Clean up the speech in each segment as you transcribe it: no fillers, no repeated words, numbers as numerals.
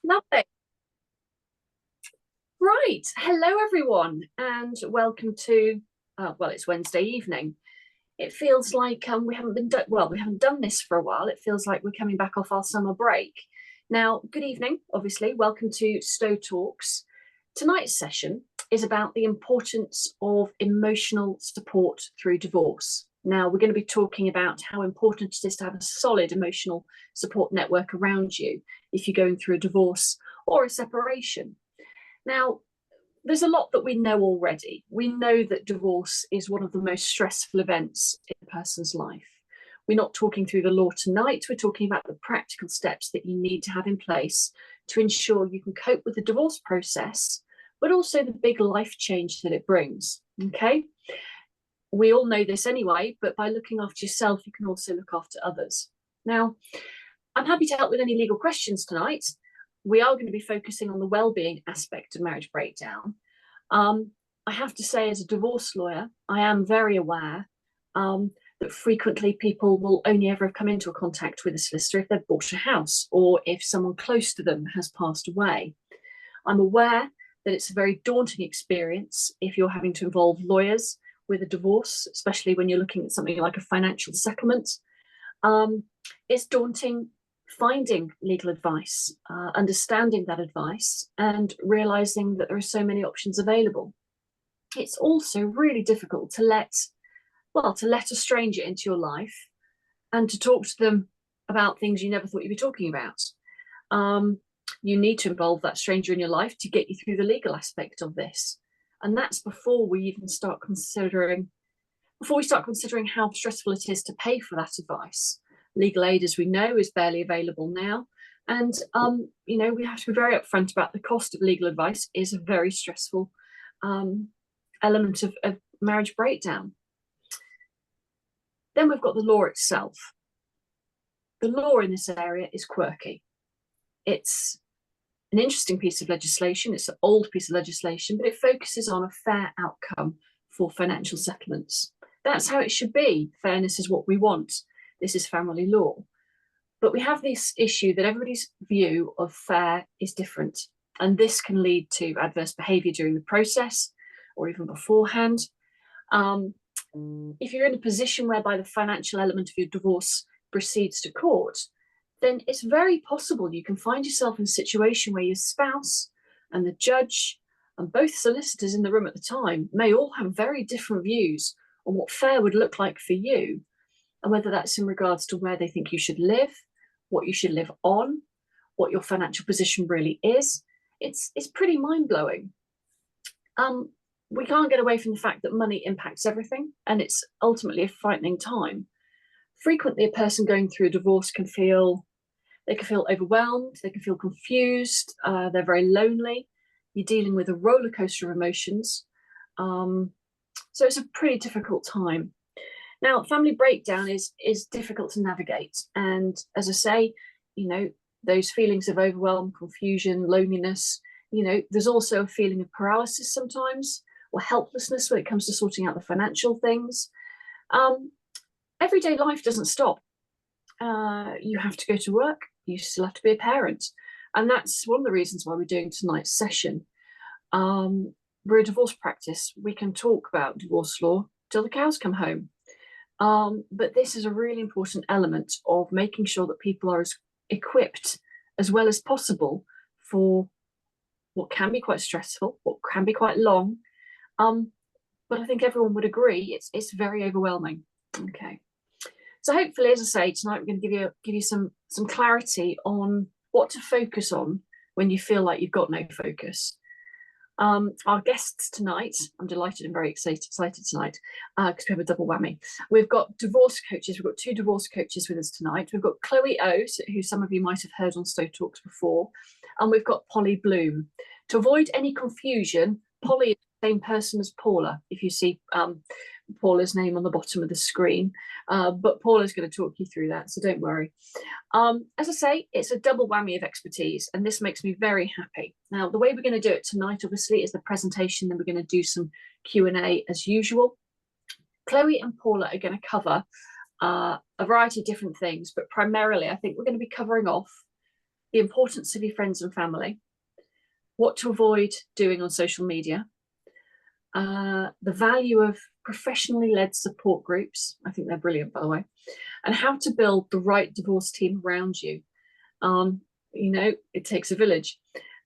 Lovely. Right. Hello, everyone, and welcome to, well, it's Wednesday evening. It feels like we haven't we haven't done this for a while. It feels like we're coming back off our summer break. Now, good evening, obviously. Welcome to Stowe Talks. Tonight's session is about the importance of emotional support through divorce. Now, we're going to be talking about how important it is to have a solid emotional support network around you if you're going through a divorce or a separation. Now, there's a lot that we know already. We know that divorce is one of the most stressful events in a person's life. We're not talking through the law tonight. We're talking about the practical steps that you need to have in place to ensure you can cope with the divorce process, but also the big life change that it brings. Okay. We all know this anyway, but by looking after yourself, you can also look after others. Now, I'm happy to help with any legal questions tonight. We are going to be focusing on the well-being aspect of marriage breakdown. I have to say, as a divorce lawyer, I am very aware that frequently people will only ever have come into a contact with a solicitor if they've bought a house or if someone close to them has passed away. I'm aware that it's a very daunting experience if you're having to involve lawyers with a divorce, especially when you're looking at something like a financial settlement. It's daunting finding legal advice, understanding that advice, and realizing that there are so many options available. It's also really difficult to let a stranger into your life and to talk to them about things you never thought you'd be talking about. You need to involve that stranger in your life to get you through the legal aspect of this. And that's before we start considering how stressful it is to pay for that advice. Legal aid, as we know, is barely available now. And, we have to be very upfront about the cost of legal advice is a very stressful element of marriage breakdown. Then we've got the law itself. The law in this area is quirky. It's an interesting piece of legislation. It's an old piece of legislation, but it focuses on a fair outcome for financial settlements. That's how it should be. Fairness is what we want. This is family law. But we have this issue that everybody's view of fair is different. And this can lead to adverse behaviour during the process or even beforehand. If you're in a position whereby the financial element of your divorce proceeds to court, then it's very possible you can find yourself in a situation where your spouse and the judge and both solicitors in the room at the time may all have very different views on what fair would look like for you, and whether that's in regards to where they think you should live, what you should live on, what your financial position really is. It's pretty mind-blowing. We can't get away from the fact that money impacts everything, and it's ultimately a frightening time. Frequently, a person going through a divorce can feel overwhelmed, they can feel confused, they're very lonely. You're dealing with a roller coaster of emotions. So it's a pretty difficult time. Now, family breakdown is difficult to navigate. And as I say, those feelings of overwhelm, confusion, loneliness, there's also a feeling of paralysis sometimes, or helplessness when it comes to sorting out the financial things. Everyday life doesn't stop. You have to go to work, you still have to be a parent. And that's one of the reasons why we're doing tonight's session. We're a divorce practice. We can talk about divorce law till the cows come home. But this is a really important element of making sure that people are as equipped as well as possible for what can be quite stressful, what can be quite long. But I think everyone would agree it's very overwhelming. Okay. So hopefully, as I say, tonight we're going to give you some clarity on what to focus on when you feel like you've got no focus. Our guests tonight, I'm delighted and very excited tonight because we have a double whammy. We've got divorce coaches. We've got two divorce coaches with us tonight. We've got Chloe O, who some of you might have heard on Stowe Talks before, and we've got Polly Bloom. To avoid any confusion, Polly is the same person as Paula, if you see Paula's name on the bottom of the screen. But Paula's going to talk you through that, so don't worry. As I say, it's a double whammy of expertise, and this makes me very happy. Now, the way we're going to do it tonight, obviously, is the presentation, then we're going to do some Q&A as usual. Chloe and Paula are going to cover a variety of different things, but primarily I think we're going to be covering off the importance of your friends and family, what to avoid doing on social media, the value of professionally led support groups. I think they're brilliant, by the way, and how to build the right divorce team around you. You know, it takes a village.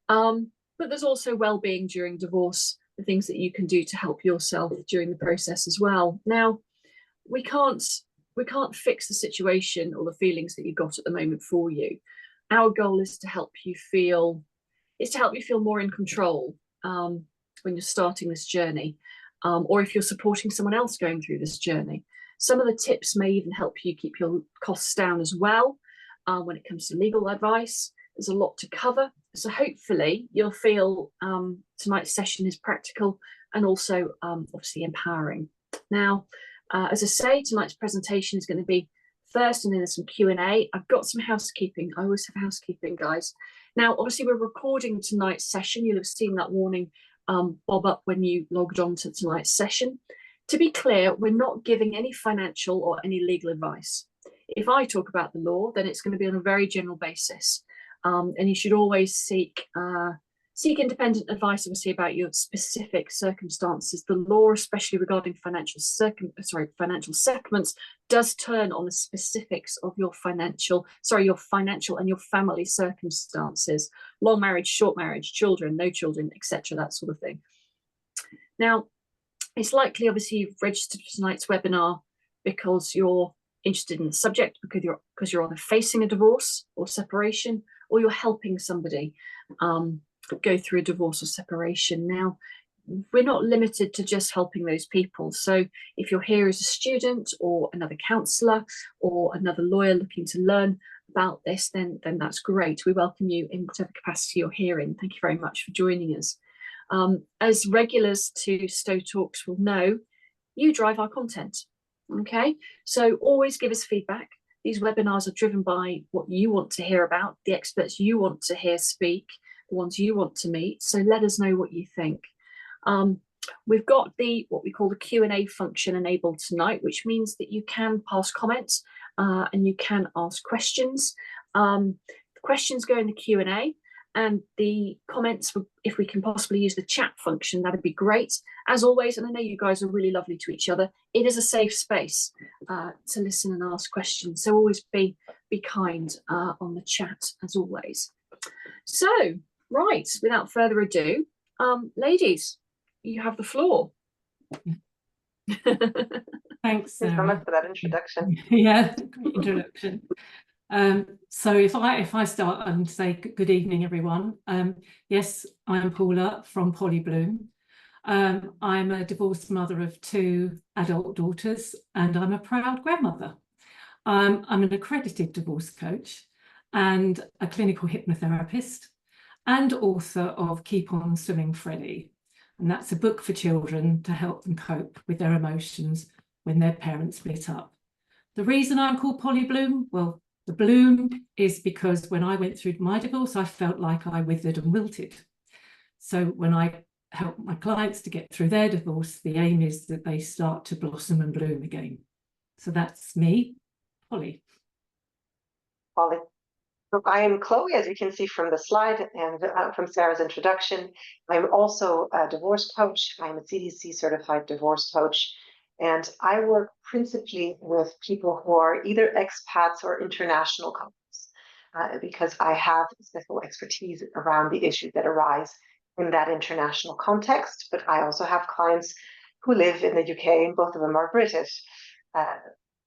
But there's also well-being during divorce, the things that you can do to help yourself during the process as well. Now, we can't fix the situation or the feelings that you've got at the moment for you. Our goal is to help you feel more in control when you're starting this journey, or if you're supporting someone else going through this journey. Some of the tips may even help you keep your costs down as well. When it comes to legal advice, there's a lot to cover. So hopefully you'll feel tonight's session is practical and also obviously empowering. Now, as I say, tonight's presentation is going to be first, and then there's some Q&A. I've got some housekeeping. I always have housekeeping, guys. Now, obviously, we're recording tonight's session. You'll have seen that warning bob up when you logged on to tonight's session. To be clear, we're not giving any financial or any legal advice. If I talk about the law, then it's going to be on a very general basis. And you should always seek independent advice, obviously, about your specific circumstances. The law, especially regarding financial settlements, does turn on the specifics of your financial and your family circumstances: long marriage, short marriage, children, no children, etc., that sort of thing. Now, it's likely, obviously, you've registered for tonight's webinar because you're interested in the subject, because you're either facing a divorce or separation, or you're helping somebody go through a divorce or separation. Now, we're not limited to just helping those people. So if you're here as a student or another counsellor or another lawyer looking to learn about this, then that's great. We welcome you in whatever capacity you're here in. Thank you very much for joining us. As regulars to Stowe Talks will know, you drive our content. Okay, so always give us feedback. These webinars are driven by what you want to hear about, the experts you want to hear speak, the ones you want to meet. So let us know what you think. We've got what we call the Q&A function enabled tonight, which means that you can pass comments and you can ask questions. The questions go in the Q&A, and the comments, if we can possibly use the chat function, that'd be great. As always, and I know you guys are really lovely to each other, it is a safe space to listen and ask questions. So always be kind on the chat, as always. So, right, without further ado, ladies, you have the floor. Thanks so much for that introduction. Yeah, great introduction. So if I start and say good evening, everyone. Yes, I'm Paula from Polly Bloom. I'm a divorced mother of 2 adult daughters, and I'm a proud grandmother. I'm an accredited divorce coach and a clinical hypnotherapist, and author of Keep On Swimming Freddie. And that's a book for children to help them cope with their emotions when their parents split up. The reason I'm called Polly Bloom, well, the bloom is because when I went through my divorce, I felt like I withered and wilted. So when I help my clients to get through their divorce, the aim is that they start to blossom and bloom again. So that's me, Polly. Polly. So I am Chloe, as you can see from the slide and from Sarah's introduction. I'm also a divorce coach. I'm a CDC certified divorce coach. And I work principally with people who are either expats or international couples, because I have special expertise around the issues that arise in that international context. But I also have clients who live in the UK, and both of them are British.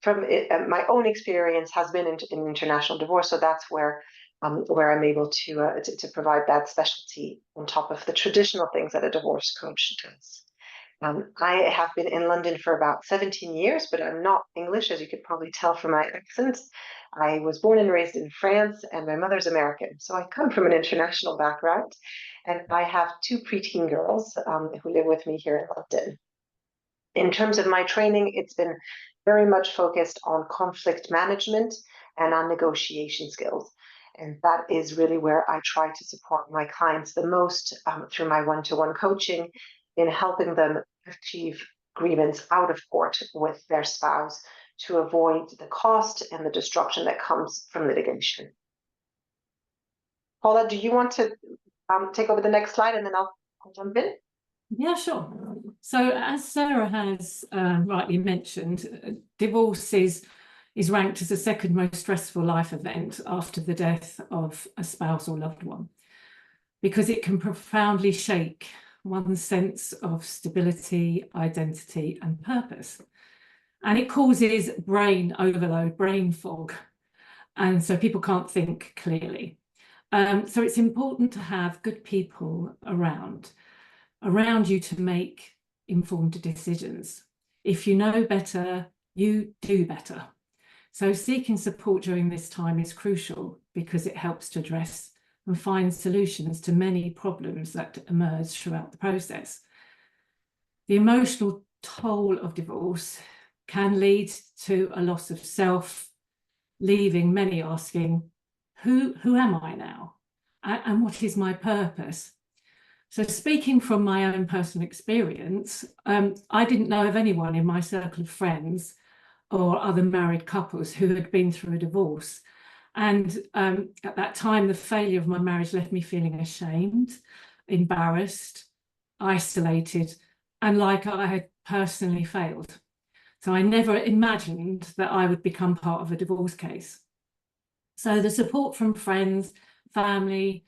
My own experience has been in international divorce, so that's where I'm able to provide that specialty on top of the traditional things that a divorce coach does. I have been in London for about 17 years, but I'm not English, as you could probably tell from my accent. I was born and raised in France, and my mother's American. So I come from an international background, and I have 2 preteen girls who live with me here in London. In terms of my training, it's been very much focused on conflict management and on negotiation skills. And that is really where I try to support my clients the most through my one-to-one coaching, in helping them achieve agreements out of court with their spouse to avoid the cost and the destruction that comes from litigation. Paula, do you want to take over the next slide and then I'll jump in? Yeah, sure. So as Sarah has rightly mentioned, divorce is ranked as the second most stressful life event after the death of a spouse or loved one, because it can profoundly shake one's sense of stability, identity, and purpose. And it causes brain overload, brain fog. And so people can't think clearly. So it's important to have good people around you to make informed decisions. If you know better, you do better. So seeking support during this time is crucial because it helps to address and find solutions to many problems that emerge throughout the process. The emotional toll of divorce can lead to a loss of self, leaving many asking, who am I now? And what is my purpose? So speaking from my own personal experience, I didn't know of anyone in my circle of friends or other married couples who had been through a divorce. And at that time, the failure of my marriage left me feeling ashamed, embarrassed, isolated, and like I had personally failed. So I never imagined that I would become part of a divorce case. So the support from friends, family,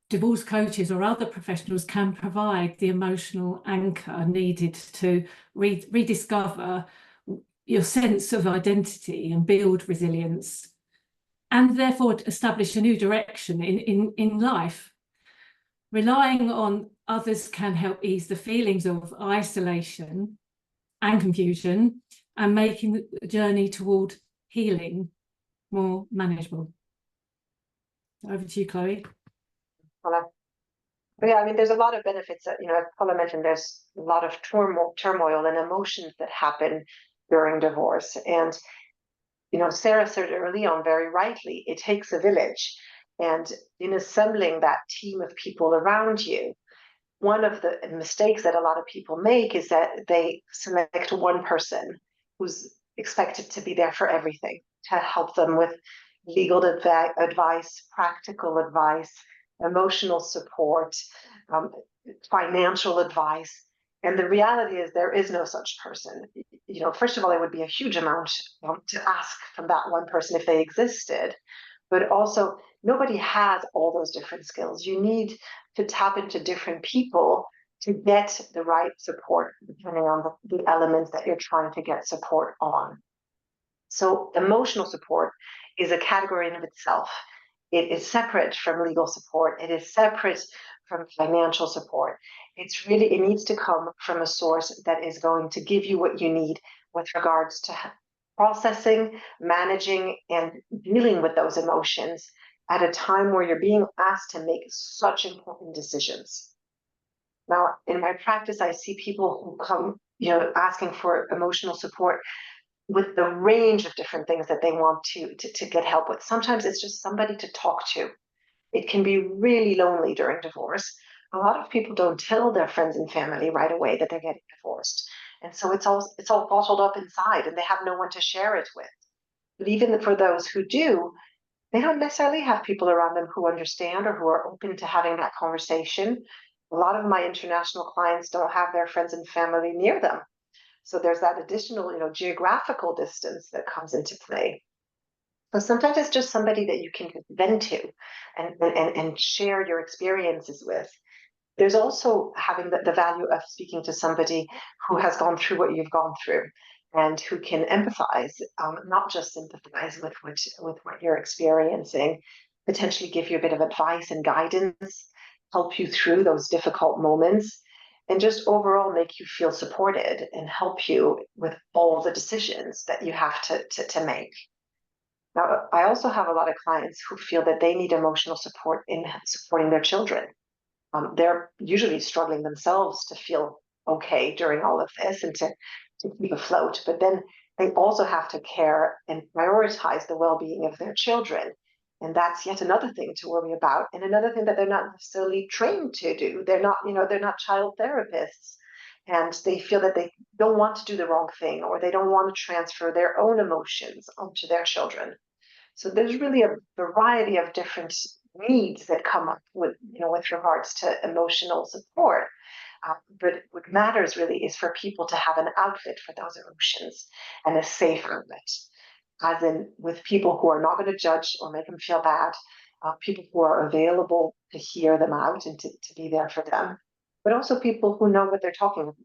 divorce coaches or other professionals can provide the emotional anchor needed to rediscover your sense of identity and build resilience, and therefore establish a new direction in life. Relying on others can help ease the feelings of isolation and confusion and making the journey toward healing more manageable. Over to you, Chloe. Paula. Yeah, I mean, there's a lot of benefits that, as Paula mentioned, there's a lot of turmoil and emotions that happen during divorce. And, Sarah said early on very rightly, it takes a village. And in assembling that team of people around you, one of the mistakes that a lot of people make is that they select one person who's expected to be there for everything, to help them with legal advice, practical advice, emotional support, financial advice. And the reality is there is no such person. First of all, it would be a huge amount to ask from that one person if they existed. But also, nobody has all those different skills. You need to tap into different people to get the right support, depending on the elements that you're trying to get support on. So emotional support is a category in of itself. It is separate from legal support. It is separate from financial support. It needs to come from a source that is going to give you what you need with regards to processing, managing, and dealing with those emotions at a time where you're being asked to make such important decisions. Now, in my practice, I see people who come, asking for emotional support with the range of different things that they want to get help with. Sometimes it's just somebody to talk to. It can be really lonely during divorce. A lot of people don't tell their friends and family right away that they're getting divorced. And so it's all bottled up inside and they have no one to share it with. But even for those who do, they don't necessarily have people around them who understand or who are open to having that conversation. A lot of my international clients don't have their friends and family near them. So there's that additional, geographical distance that comes into play. So sometimes it's just somebody that you can vent to and share your experiences with. There's also having the value of speaking to somebody who has gone through what you've gone through and who can empathize, not just sympathize with what you're experiencing, potentially give you a bit of advice and guidance, help you through those difficult moments, and just overall make you feel supported and help you with all the decisions that you have to make. Now, I also have a lot of clients who feel that they need emotional support in supporting their children. They're usually struggling themselves to feel okay during all of this and to keep afloat. But then they also have to care and prioritize the well-being of their children. And that's yet another thing to worry about. And another thing that they're not necessarily trained to do. They're not child therapists. And they feel that they don't want to do the wrong thing, or they don't want to transfer their own emotions onto their children. So there's really a variety of different needs that come up with, with regards to emotional support. But what matters really is for people to have an outlet for those emotions and a safe outlet, as in with people who are not going to judge or make them feel bad, people who are available to hear them out and to be there for them, but also people who know what they're talking about.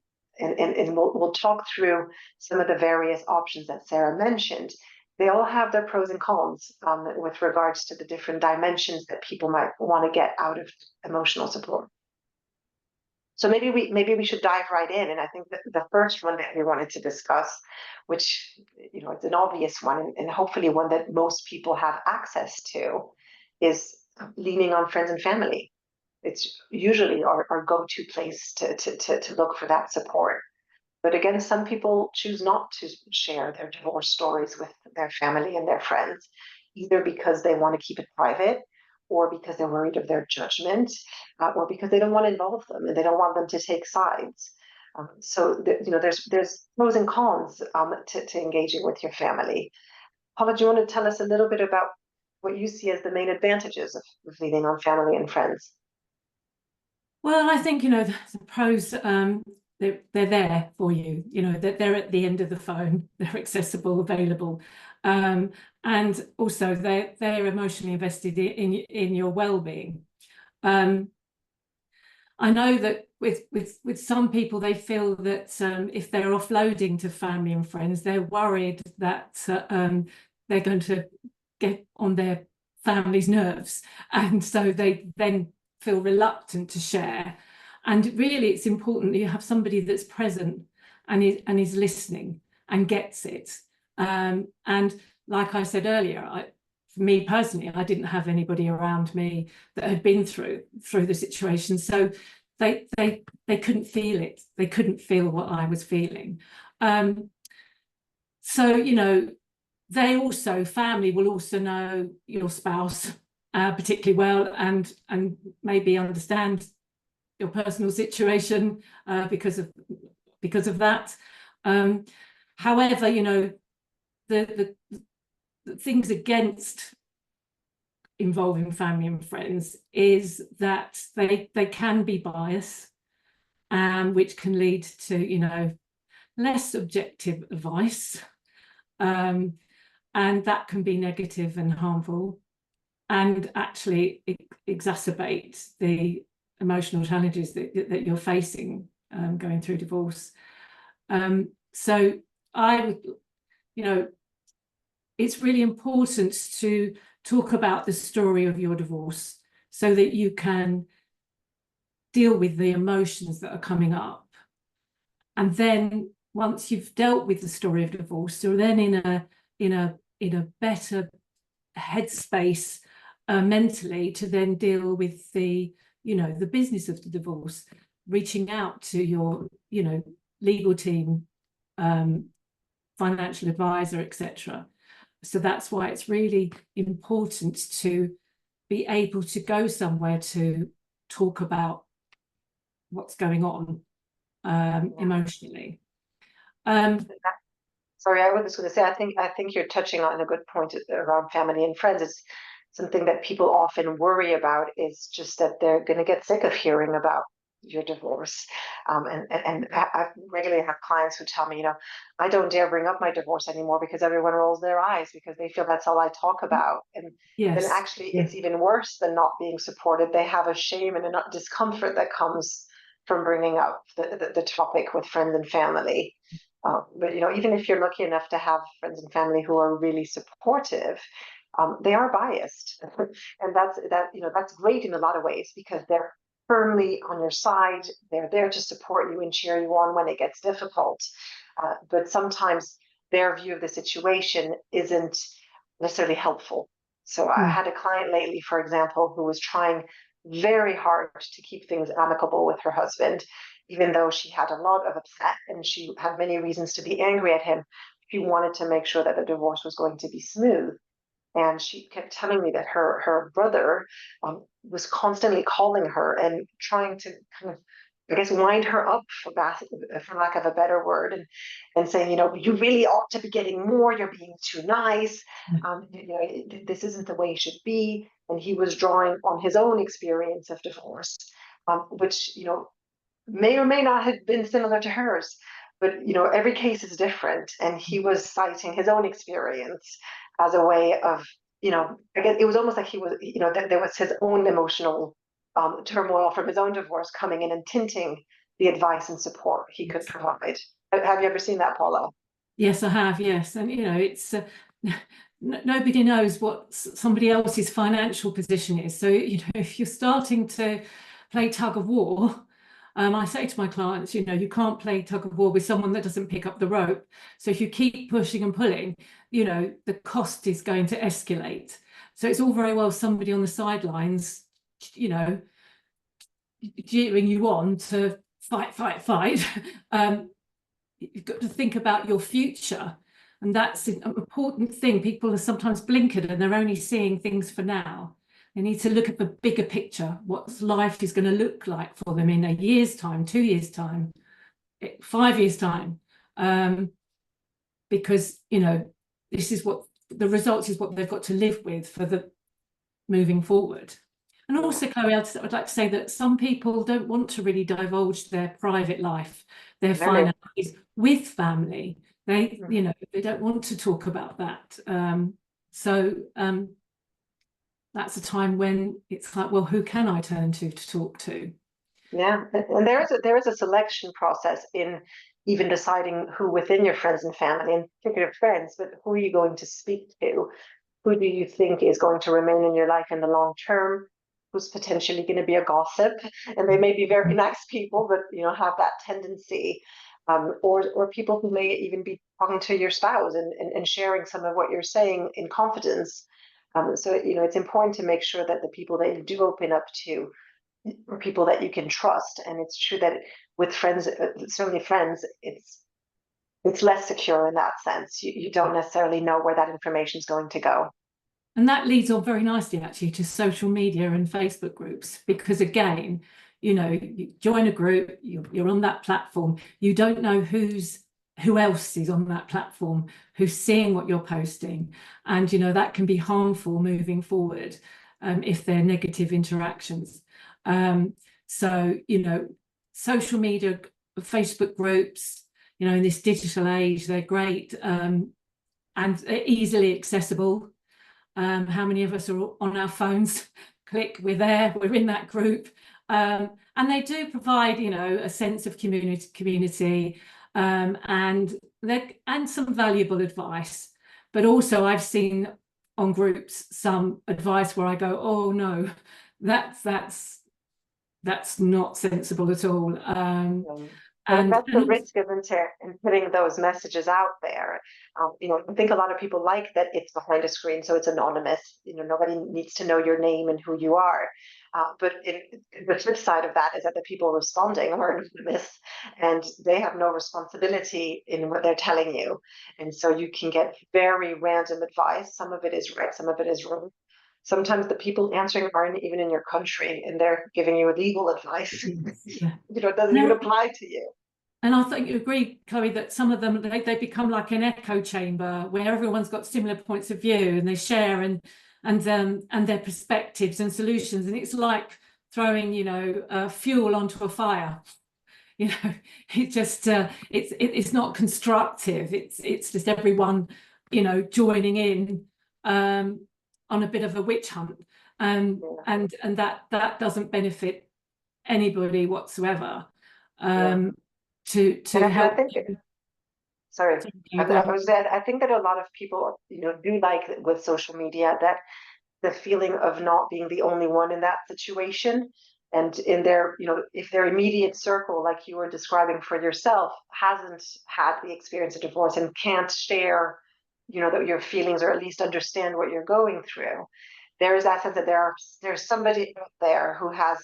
And we'll talk through some of the various options that Sarah mentioned. They all have their pros and cons with regards to the different dimensions that people might want to get out of emotional support. So maybe we should dive right in. And I think that the first one that we wanted to discuss, which it's an obvious one, and hopefully one that most people have access to, is leaning on friends and family. It's usually our go-to place to look for that support. But again, some people choose not to share their divorce stories with their family and their friends, either because they want to keep it private, or because they're worried of their judgment, or because they don't want to involve them and they don't want them to take sides. There's pros and cons to engaging with your family. Paula, do you want to tell us a little bit about what you see as the main advantages of leaning on family and friends? Well, I think, the pros, they're there for you, they're at the end of the phone, they're accessible, available. And also they're emotionally invested in your well-being. I know that with some people, they feel that if they're offloading to family and friends, they're worried that they're going to get on their family's nerves. And so they then feel reluctant to share. And really, it's important that you have somebody that's present and is listening and gets it. And like I said earlier, for me personally, I didn't have anybody around me that had been through the situation, so they couldn't feel it. They couldn't feel what I was feeling. So family will also know your spouse particularly well, and maybe understand your personal situation because of that. However, the things against involving family and friends is that they can be biased, which can lead to less objective advice, and that can be negative and harmful, and actually exacerbate the emotional challenges that you're facing going through divorce. So I would, it's really important to talk about the story of your divorce so that you can deal with the emotions that are coming up. And then once you've dealt with the story of divorce, you're then in a better headspace mentally to then deal with the business of the divorce, reaching out to your legal team, financial advisor, etc. So that's why it's really important to be able to go somewhere to talk about what's going on emotionally. Sorry, I was just going to say, I think you're touching on a good point around family and friends. It's something that people often worry about, is just that they're going to get sick of hearing about your divorce. And I regularly have clients who tell me, I don't dare bring up my divorce anymore because everyone rolls their eyes because they feel that's all I talk about. And then actually it's even worse than not being supported. They have a shame and a discomfort that comes from bringing up the topic with friends and family. But even if you're lucky enough to have friends and family who are really supportive, they are biased, and that's great in a lot of ways because they're firmly on your side. They're there to support you and cheer you on when it gets difficult. But sometimes their view of the situation isn't necessarily helpful. So I had a client lately, for example, who was trying very hard to keep things amicable with her husband, even though she had a lot of upset and she had many reasons to be angry at him. She wanted to make sure that the divorce was going to be smooth. And she kept telling me that her brother was constantly calling her and trying to kind of, I guess, wind her up, for lack of a better word, and saying, you really ought to be getting more. You're being too nice. This isn't the way it should be. and he was drawing on his own experience of divorce, which, you know, may or may not have been similar to hers, but, you know, every case is different, and he was citing his own experience as a way of, you know, I guess it was almost like he was, you know, there was his own emotional turmoil from his own divorce coming in and tinting the advice and support he could provide. Have you ever seen that, Paula? Yes, I have. Yes, and you know, it's nobody knows what somebody else's financial position is. So you know, if you're starting to play tug of war, I say to my clients, you know, you can't play tug of war with someone that doesn't pick up the rope. So if you keep pushing and pulling, you know, the cost is going to escalate. So it's all very well somebody on the sidelines, you know, jeering you on to fight, fight, fight. You've got to think about your future. And that's an important thing. People are sometimes blinkered and they're only seeing things for now. They need to look at the bigger picture, what life is going to look like for them in a year's time, 2 years' time, 5 years' time. Because, you know, this is what the results is what they've got to live with for the moving forward. And also, Chloe, I'd like to say that some people don't want to really divulge their private life, their finances with family. They, you know, they don't want to talk about that. So that's a time when it's like, well, who can I turn to talk to? Yeah, and there is a selection process in even deciding who within your friends and family, in particular friends, but who are you going to speak to? Who do you think is going to remain in your life in the long term? Who's potentially going to be a gossip? And they may be very nice people, but you know, have that tendency. Or people who may even be talking to your spouse and sharing some of what you're saying in confidence. So you know, it's important to make sure that the people that you do open up to are people that you can trust. And it's true that with friends, certainly friends, it's less secure in that sense. You don't necessarily know where that information is going to go. And that leads on very nicely, actually, to social media and Facebook groups, because again, you know, you join a group, you're on that platform, you don't know who else is on that platform, who's seeing what you're posting. And, you know, that can be harmful moving forward if they're negative interactions. So, you know, social media, Facebook groups, you know, in this digital age, they're great and easily accessible. How many of us are on our phones? Click, we're there, we're in that group. And they do provide, you know, a sense of community and some valuable advice. But also I've seen on groups some advice where I go, oh no, that's not sensible at all. And that's the risk of putting those messages out there. You know, I think a lot of people like that it's behind a screen, so it's anonymous. You know, nobody needs to know your name and who you are. But the flip side of that is that the people responding are anonymous, and they have no responsibility in what they're telling you. And so you can get very random advice. Some of it is right, some of it is wrong. Sometimes the people answering aren't even in your country, and they're giving you legal advice. Yeah. You know, it doesn't even apply to you. And I think you agree, Chloe, that some of them, they become like an echo chamber where everyone's got similar points of view and they share and their perspectives and solutions. And it's like throwing, you know, fuel onto a fire. You know, it just it's not constructive. It's just everyone, you know, joining in on a bit of a witch hunt, and that doesn't benefit anybody whatsoever. To help. I think that a lot of people, you know, do like with social media that the feeling of not being the only one in that situation, and in their, you know, if their immediate circle, like you were describing for yourself, hasn't had the experience of divorce and can't share, you know, that your feelings or at least understand what you're going through, there is that sense that there's somebody out there who has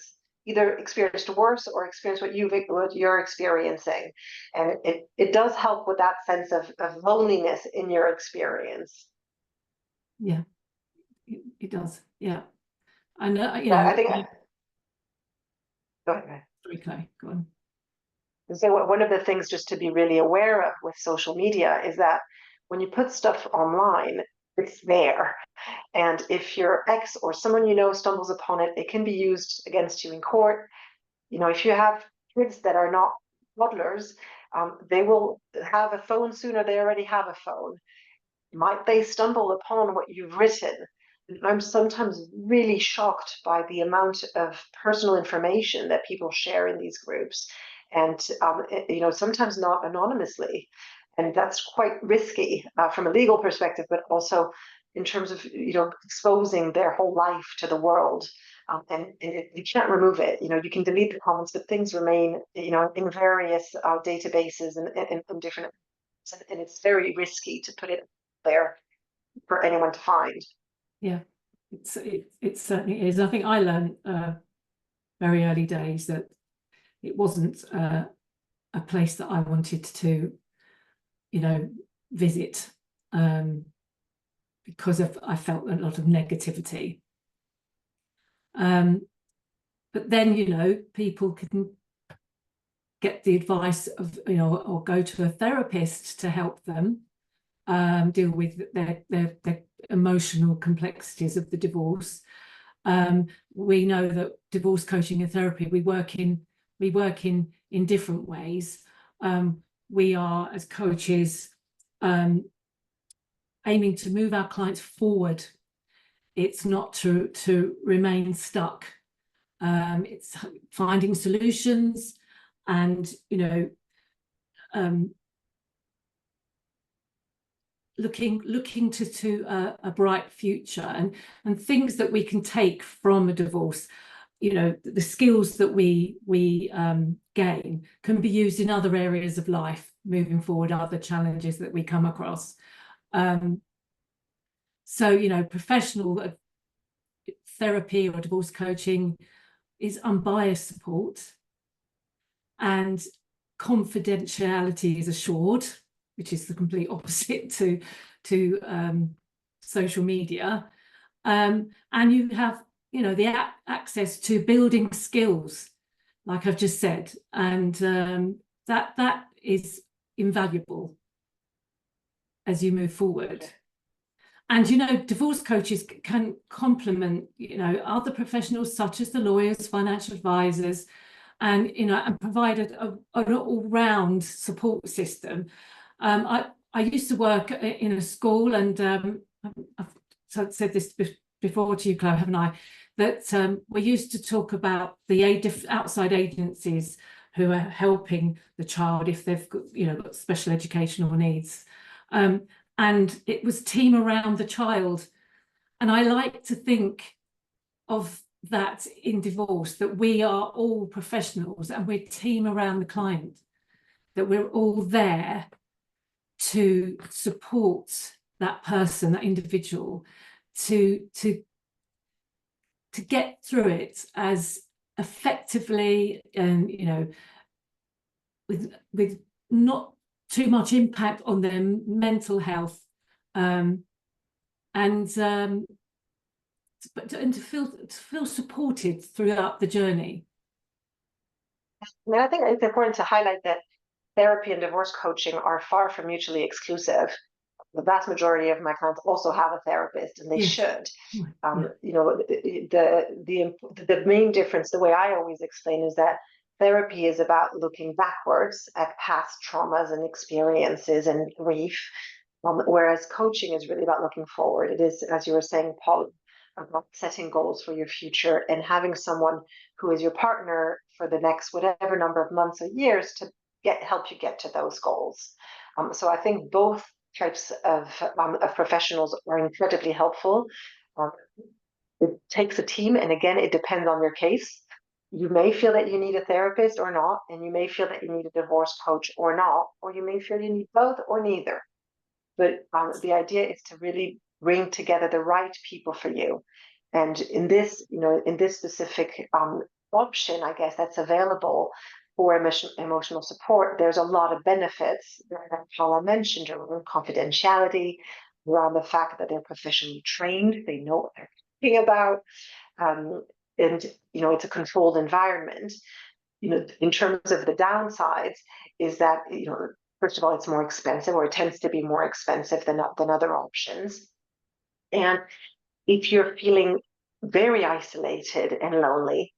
either experienced worse or experienced what you're experiencing, and it does help with that sense of loneliness in your experience. Yeah, it does. Yeah, and you know, I think. Go ahead. Sorry, Chloe, go on. So one of the things just to be really aware of with social media is that when you put stuff online, it's there. And if your ex or someone you know stumbles upon it, it can be used against you in court. If you have kids that are not toddlers, they will have a phone sooner. They already have a phone. Might they stumble upon what you've written? I'm sometimes really shocked by the amount of personal information that people share in these groups, and sometimes not anonymously, and that's quite risky from a legal perspective, but also in terms of exposing their whole life to the world. And you can't remove it. You can delete the comments, but things remain in various databases and different, and it's very risky to put it there for anyone to find. Yeah, it certainly is. I think I learned very early days that it wasn't a place that I wanted to, visit, because I felt a lot of negativity. But then, people can get the advice of, or go to a therapist to help them deal with their emotional complexities of the divorce. We know that divorce coaching and therapy, we work in different ways. We are, as coaches, aiming to move our clients forward. It's not to remain stuck. It's finding solutions and looking to a bright future, and things that we can take from a divorce. The skills that we gain can be used in other areas of life moving forward, other challenges that we come across. So professional therapy or divorce coaching is unbiased support, and confidentiality is assured, which is the complete opposite to social media. And you have, the access to building skills, like I've just said, and that is invaluable as you move forward. And divorce coaches can complement other professionals such as the lawyers, financial advisors, and and provide an all-round support system. I used to work in a school, and I've said this before to you, Chloe, haven't I? That we used to talk about the outside agencies who are helping the child if they've got special educational needs, and it was team around the child. And I like to think of that in divorce, that we are all professionals and we're team around the client, that we're all there to support that person, that individual, to get through it as effectively, and with not too much impact on their mental health, and to feel supported throughout the journey. I think it's important to highlight that therapy and divorce coaching are far from mutually exclusive. The vast majority of my clients also have a therapist, and they should. The main difference, the way I always explain, is that therapy is about looking backwards at past traumas and experiences and grief, whereas coaching is really about looking forward. It is, as you were saying, Paul, about setting goals for your future and having someone who is your partner for the next whatever number of months or years to help you get to those goals. So I think both types of professionals are incredibly helpful. It takes a team, and again, it depends on your case. You may feel that you need a therapist or not, and you may feel that you need a divorce coach or not, or you may feel you need both or neither. But the idea is to really bring together the right people for you. And in this, in this specific option, I guess, that's available for emotional support, there's a lot of benefits that Paula mentioned around confidentiality, around the fact that they're professionally trained, they know what they're talking about, and it's a controlled environment. In terms of the downsides, is that first of all, it's more expensive, or it tends to be more expensive than other options. And if you're feeling very isolated and lonely,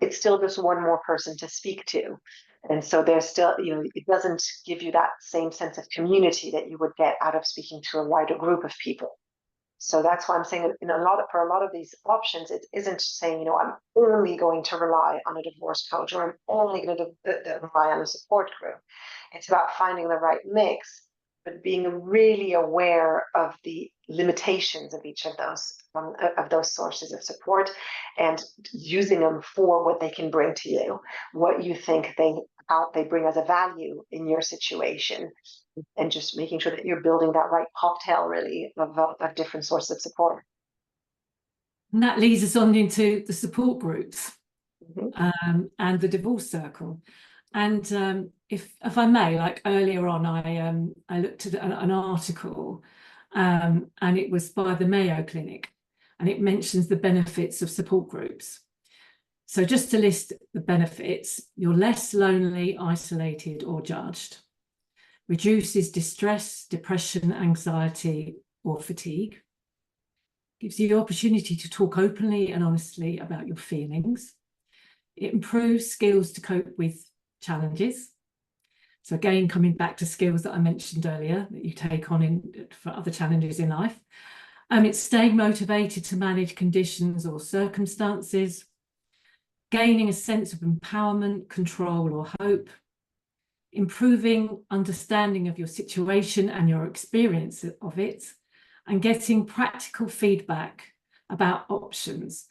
it's still just one more person to speak to. And so there's still, it doesn't give you that same sense of community that you would get out of speaking to a wider group of people. So that's why I'm saying for a lot of these options, it isn't saying, I'm only going to rely on a divorce coach, or I'm only going to rely on a support group. It's about finding the right mix, but being really aware of the limitations of each of those sources of support, and using them for what they can bring to you, what you think they bring as a value in your situation, and just making sure that you're building that right cocktail really of different sources of support. And that leads us on into the support groups. Mm-hmm. And the divorce circle. And if I may, like earlier on, I looked at an article, and it was by the Mayo Clinic, and it mentions the benefits of support groups. So just to list the benefits: you're less lonely, isolated, or judged. Reduces distress, depression, anxiety, or fatigue. Gives you the opportunity to talk openly and honestly about your feelings. It improves skills to cope with challenges. So again, coming back to skills that I mentioned earlier that you take on for other challenges in life. It's staying motivated to manage conditions or circumstances. Gaining a sense of empowerment, control, or hope. Improving understanding of your situation and your experience of it. And getting practical feedback about options.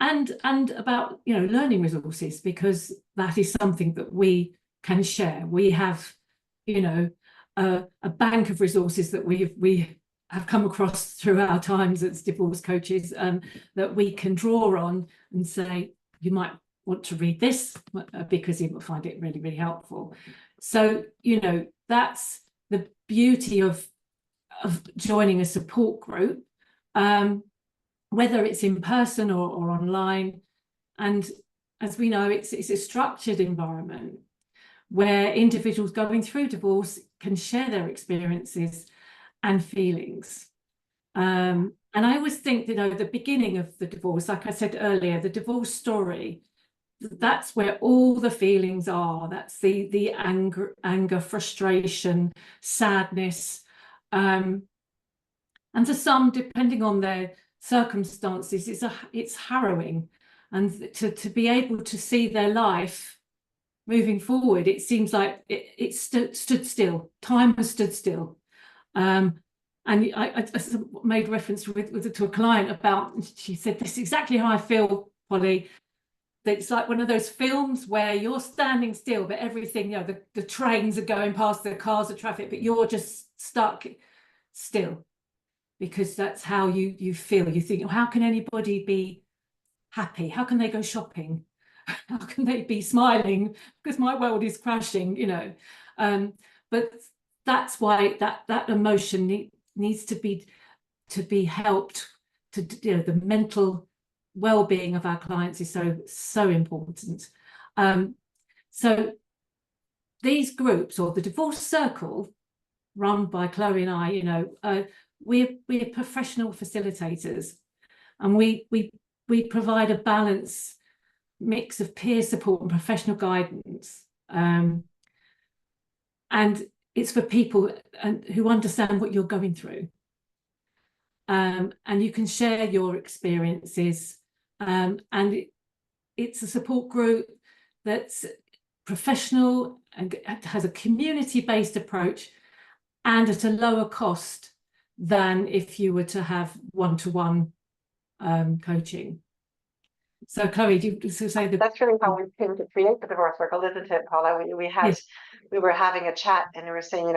And about learning resources, because that is something that we can share. We have a bank of resources that we have come across through our times as divorce coaches, that we can draw on and say, you might want to read this because you will find it really, really helpful. So that's the beauty of joining a support group, whether it's in person or online. And as we know, it's a structured environment where individuals going through divorce can share their experiences and feelings. And I always think, the beginning of the divorce, like I said earlier, the divorce story, that's where all the feelings are. That's the anger, frustration, sadness. And for some, depending on their circumstances, it's harrowing. And to be able to see their life moving forward, it seems like it stood still. Time has stood still. And I made reference to a client about, she said, this is exactly how I feel, Polly. It's like one of those films where you're standing still, but everything, the trains are going past, the cars are traffic, but you're just stuck still, because that's how you feel. You think, how can anybody be happy? How can they go shopping? How can they be smiling? Because my world is crashing, But that's why that emotion needs to be helped. The mental well-being of our clients is so important. So these groups, or the divorce circle, run by Chloe and I, we're professional facilitators, and we provide a balanced mix of peer support and professional guidance. And it's for people who understand what you're going through. And you can share your experiences. And it's a support group that's professional and has a community-based approach, and at a lower cost than if you were to have one-to-one coaching. So Chloe, do you say that? That's really how we came to create the divorce circle, isn't it, Paula? We were having a chat, and we were saying,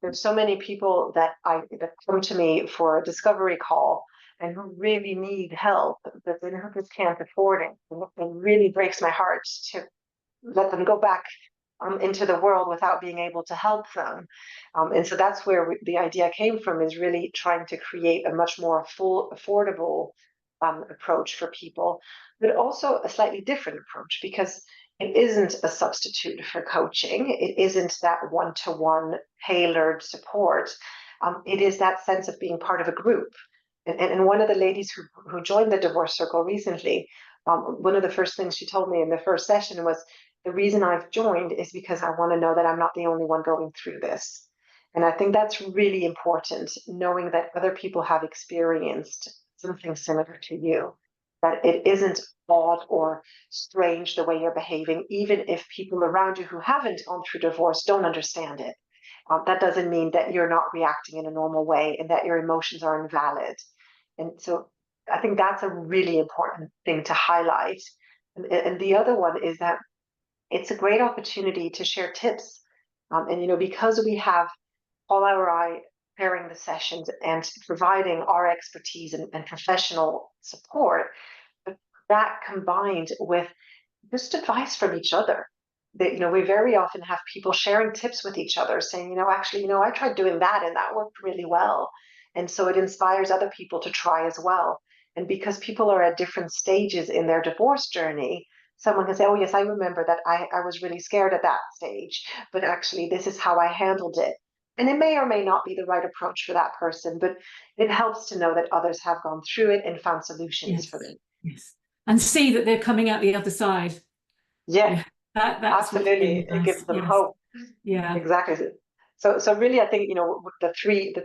there's so many people that come to me for a discovery call and who really need help, but they just can't afford it. And it really breaks my heart to let them go back into the world without being able to help them. And so that's where the idea came from, is really trying to create a much more affordable approach for people, but also a slightly different approach, because it isn't a substitute for coaching. It isn't that one-to-one tailored support. It is that sense of being part of a group. And one of the ladies who joined the divorce circle recently, one of the first things she told me in the first session was, the reason I've joined is because I want to know that I'm not the only one going through this. And I think that's really important, knowing that other people have experienced something similar to you, that it isn't odd or strange the way you're behaving, even if people around you who haven't gone through divorce don't understand it. That doesn't mean that you're not reacting in a normal way and that your emotions are invalid. And so I think that's a really important thing to highlight. And the other one is that it's a great opportunity to share tips. And, because we have Paula or I preparing the sessions and providing our expertise and professional support, but that combined with just advice from each other. That, we very often have people sharing tips with each other, saying, actually, I tried doing that and that worked really well. And so it inspires other people to try as well. And because people are at different stages in their divorce journey, someone can say, oh, yes, I remember that I was really scared at that stage, but actually, this is how I handled it. And it may or may not be the right approach for that person, but it helps to know that others have gone through it and found solutions for them. Yes. And see that they're coming out the other side. Yeah, that's absolutely. It gives them hope. Yeah, exactly. So really, I think, the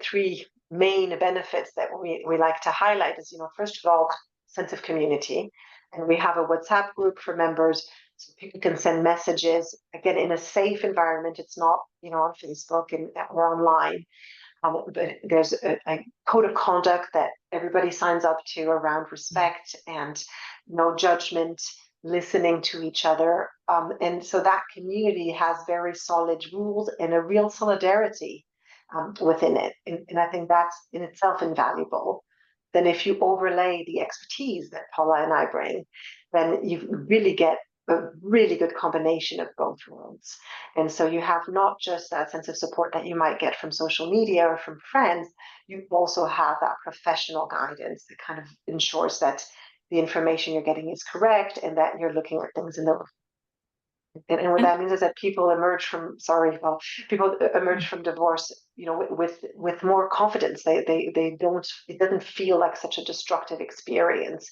three main benefits that we like to highlight is, first of all, sense of community. And we have a WhatsApp group for members, so people can send messages, again, in a safe environment. It's not, on Facebook or online. But there's a code of conduct that everybody signs up to around respect and no judgment, listening to each other. And so that community has very solid rules and a real solidarity within it. And I think that's in itself invaluable. Then if you overlay the expertise that Paula and I bring, then you really get a really good combination of both worlds. And so you have not just that sense of support that you might get from social media or from friends, you also have that professional guidance that kind of ensures that the information you're getting is correct and that you're looking at things in the and what that means is that people emerge from divorce, with more confidence. They don't, it doesn't feel like such a destructive experience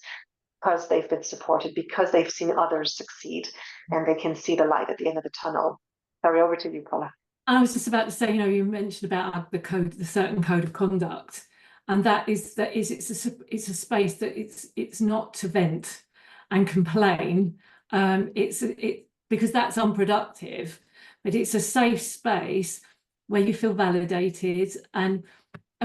because they've been supported, because they've seen others succeed, and they can see the light at the end of the tunnel. Sorry, over to you, Paula. I was just about to say, you mentioned about the certain code of conduct, and it's a space that it's not to vent and complain. Because that's unproductive, but it's a safe space where you feel validated and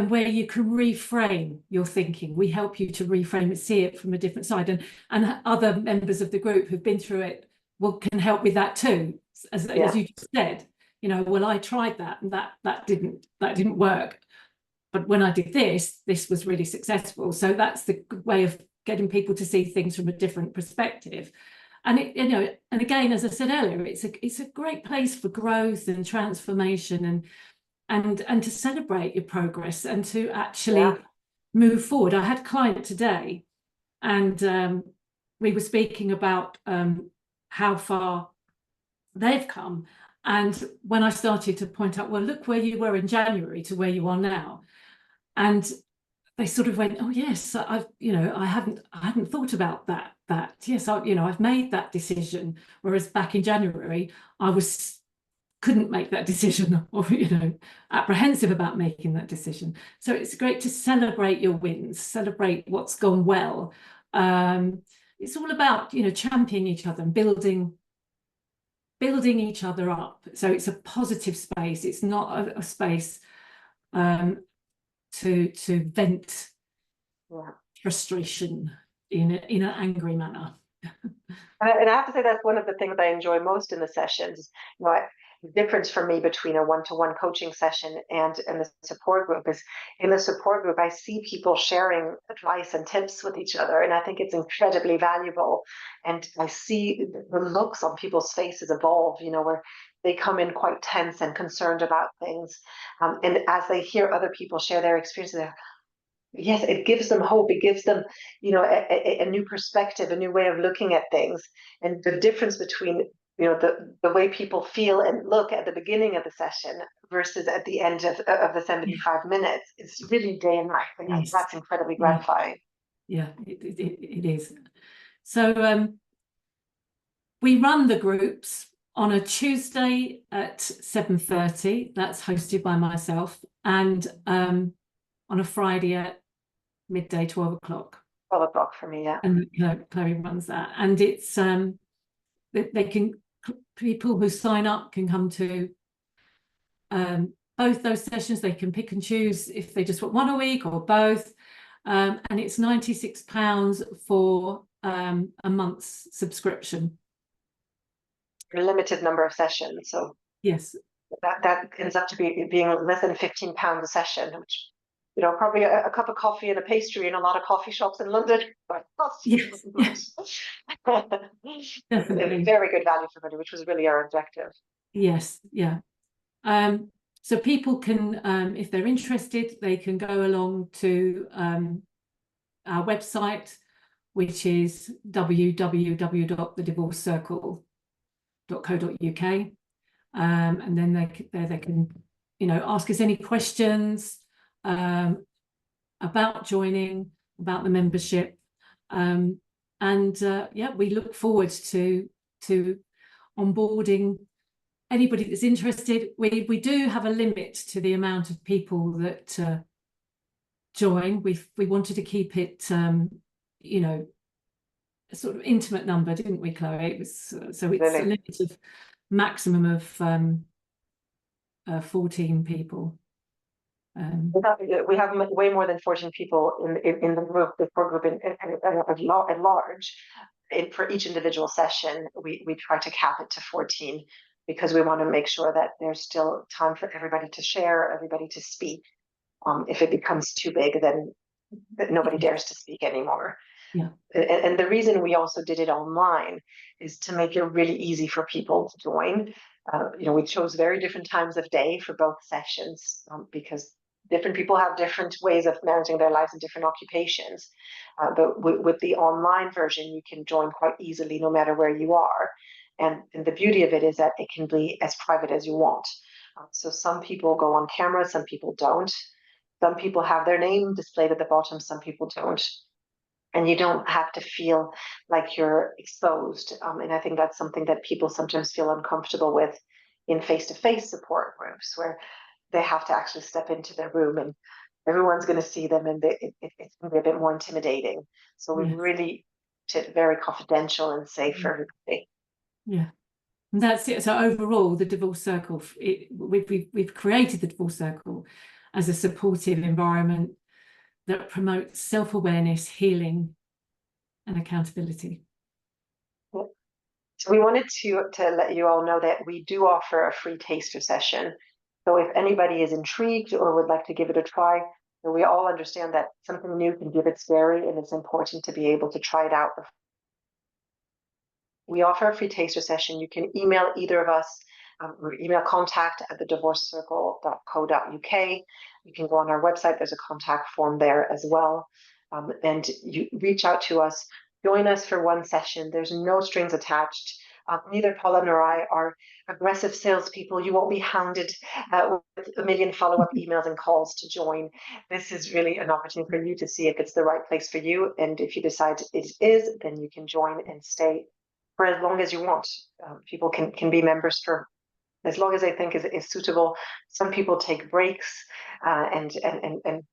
where you can reframe your thinking. We help you to reframe it, see it from a different side, and other members of the group who've been through it can help with that too. As you just said, well, I tried that and that didn't work, but when I did this was really successful. So that's the way of getting people to see things from a different perspective. And and again, as I said earlier, it's a great place for growth and transformation and to celebrate your progress and to actually move forward. I had a client today, and we were speaking about how far they've come. And when I started to point out, well, look where you were in January to where you are now, and they sort of went, oh yes, I hadn't thought about that. Yes, I've made that decision. Whereas back in January, I couldn't make that decision, or apprehensive about making that decision. So it's great to celebrate your wins, celebrate what's gone well. It's all about championing each other and building each other up. So it's a positive space. It's not a space to vent frustration in an angry manner. And I have to say that's one of the things I enjoy most in the sessions. The difference for me between a one-to-one coaching session and the support group is, in the support group, I see people sharing advice and tips with each other, and I think it's incredibly valuable. And I see the looks on people's faces evolve, where they come in quite tense and concerned about things. And as they hear other people share their experiences, yes, it gives them hope. It gives them, a new perspective, a new way of looking at things. And the difference between the way people feel and look at the beginning of the session versus at the end of the 75 minutes is really day and night. And Yes. that's incredibly gratifying. Yeah, it is. So we run the groups on a Tuesday at 7:30. That's hosted by myself, and on a Friday at midday, 12 o'clock. 12 o'clock for me, yeah. And Chloe runs that, and it's people who sign up can come to both those sessions. They can pick and choose if they just want one a week or both, and it's £96 for a month's subscription. A limited number of sessions, so yes, that ends up to being less than £15 a session, which probably a cup of coffee and a pastry in a lot of coffee shops in London. yes. Definitely. Very good value for money, which was really our objective. Yes, yeah. So people can, if they're interested, they can go along to our website, which is www.thedivorcecircle.co.uk, and then they can ask us any questions about joining, about the membership, and yeah, we look forward to onboarding anybody that's interested. We do have a limit to the amount of people that join. We wanted to keep it a sort of intimate number, didn't we, Chloe? It was so it's a limit of maximum of 14 people. We have way more than 14 people in the group, the core group at large. For each individual session, we try to cap it to 14 because we want to make sure that there's still time for everybody to share, everybody to speak. If it becomes too big, then nobody dares to speak anymore. Yeah. And the reason we also did it online is to make it really easy for people to join. We chose very different times of day for both sessions because different people have different ways of managing their lives and different occupations. But with the online version, you can join quite easily no matter where you are. And the beauty of it is that it can be as private as you want. So some people go on camera, some people don't. Some people have their name displayed at the bottom, some people don't. And you don't have to feel like you're exposed. And I think that's something that people sometimes feel uncomfortable with in face-to-face support groups, where they have to actually step into their room and everyone's going to see them, and it's going to be a bit more intimidating. So we really did very confidential and safe for everybody. Yeah, and that's it. So overall, the Divorce Circle, we've created the Divorce Circle as a supportive environment that promotes self-awareness, healing, and accountability. So we wanted to let you all know that we do offer a free taster session. So if anybody is intrigued or would like to give it a try, we all understand that something new can be a bit scary, and it's important to be able to try it out. We offer a free taster session. You can email either of us, email contact@thedivorcecircle.co.uk. You can go on our website. There's a contact form there as well. And you reach out to us, join us for one session. There's no strings attached. Neither Paula nor I are aggressive salespeople. You won't be hounded with a million follow-up emails and calls to join. This is really an opportunity for you to see if it's the right place for you. And if you decide it is, then you can join and stay for as long as you want. People can be members for as long as they think is suitable. Some people take breaks and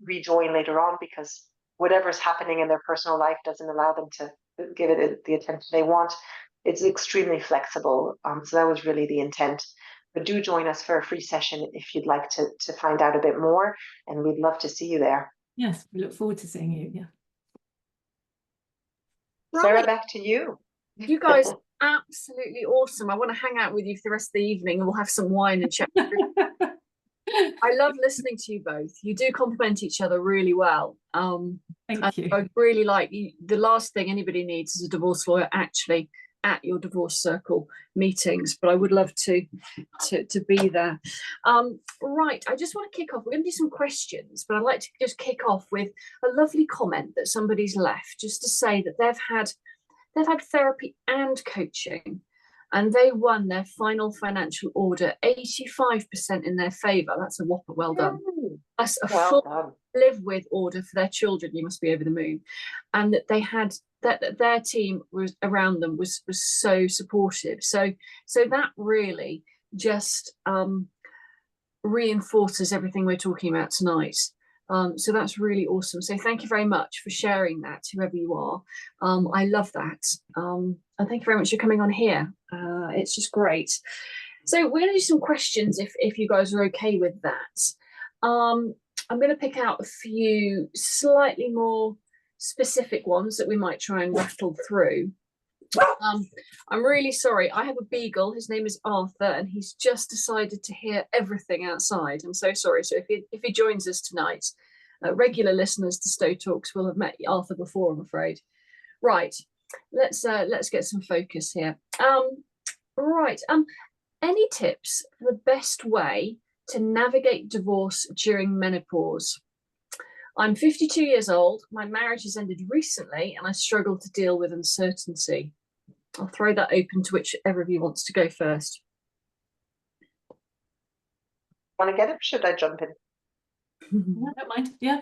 rejoin later on because whatever's happening in their personal life doesn't allow them to give it the attention they want. It's extremely flexible. So that was really the intent. But do join us for a free session if you'd like to find out a bit more, and we'd love to see you there. Yes, we look forward to seeing you. Yeah. Sarah, back to you. You guys are absolutely awesome. I want to hang out with you for the rest of the evening and we'll have some wine and chat. I love listening to you both. You do complement each other really well. Thank you. I really like you. The last thing anybody needs is a divorce lawyer actually at your Divorce Circle meetings, but I would love to be there. Right, I just want to kick off. We're going to do some questions, but I'd like to just kick off with a lovely comment that somebody's left, just to say that they've had therapy and coaching and they won their final financial order 85% in their favour. That's a whopper. Well done. That's a Well full done. live with order for their children. You must be over the moon. And that they had that their team was around them was so supportive. So that really just reinforces everything we're talking about tonight. So that's really awesome. So thank you very much for sharing that, whoever you are. I love that. And thank you very much for coming on here. It's just great. So we're going to do some questions if you guys are okay with that. I'm going to pick out a few slightly more specific ones that we might try and rattle through. I'm really sorry. I have a beagle. His name is Arthur, and he's just decided to hear everything outside. I'm so sorry. So if he joins us tonight, regular listeners to Stowe Talks will have met Arthur before, I'm afraid. Right. Let's get some focus here. Right. Any tips for the best way to navigate divorce during menopause? I'm 52 years old. My marriage has ended recently, and I struggle to deal with uncertainty. I'll throw that open to whichever of you wants to go first. Want to get it? Should I jump in? I don't mind. Yeah.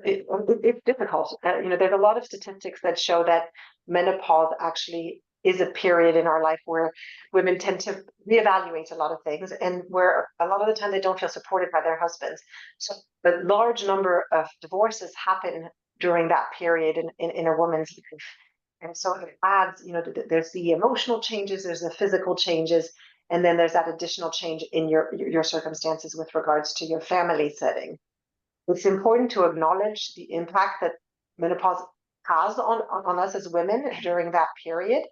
It's difficult. There's a lot of statistics that show that menopause actually is a period in our life where women tend to reevaluate a lot of things, and where a lot of the time they don't feel supported by their husbands. So a large number of divorces happen during that period in a woman's life. And so it adds, there's the emotional changes, there's the physical changes, and then there's that additional change in your circumstances with regards to your family setting. It's important to acknowledge the impact that menopause has on us as women during that period.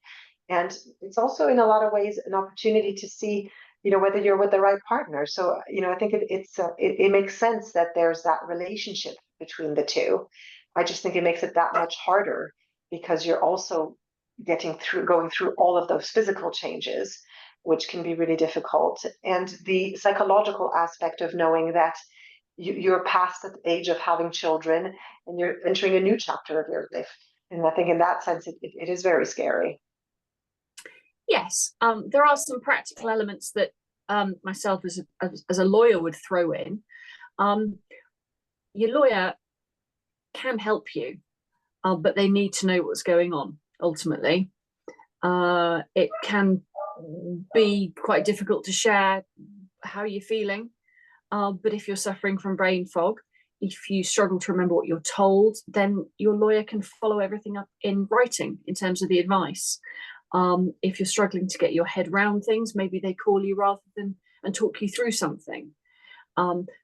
And it's also in a lot of ways an opportunity to see, whether you're with the right partner. So, I think it makes sense that there's that relationship between the two. I just think it makes it that much harder because you're also going through all of those physical changes, which can be really difficult. And the psychological aspect of knowing that you're past the age of having children and you're entering a new chapter of your life. And I think in that sense, it is very scary. Yes, there are some practical elements that myself as a lawyer would throw in. Your lawyer can help you, but they need to know what's going on, ultimately. It can be quite difficult to share how you're feeling, but if you're suffering from brain fog, if you struggle to remember what you're told, then your lawyer can follow everything up in writing in terms of the advice. If you're struggling to get your head around things, maybe they call you rather than and talk you through something.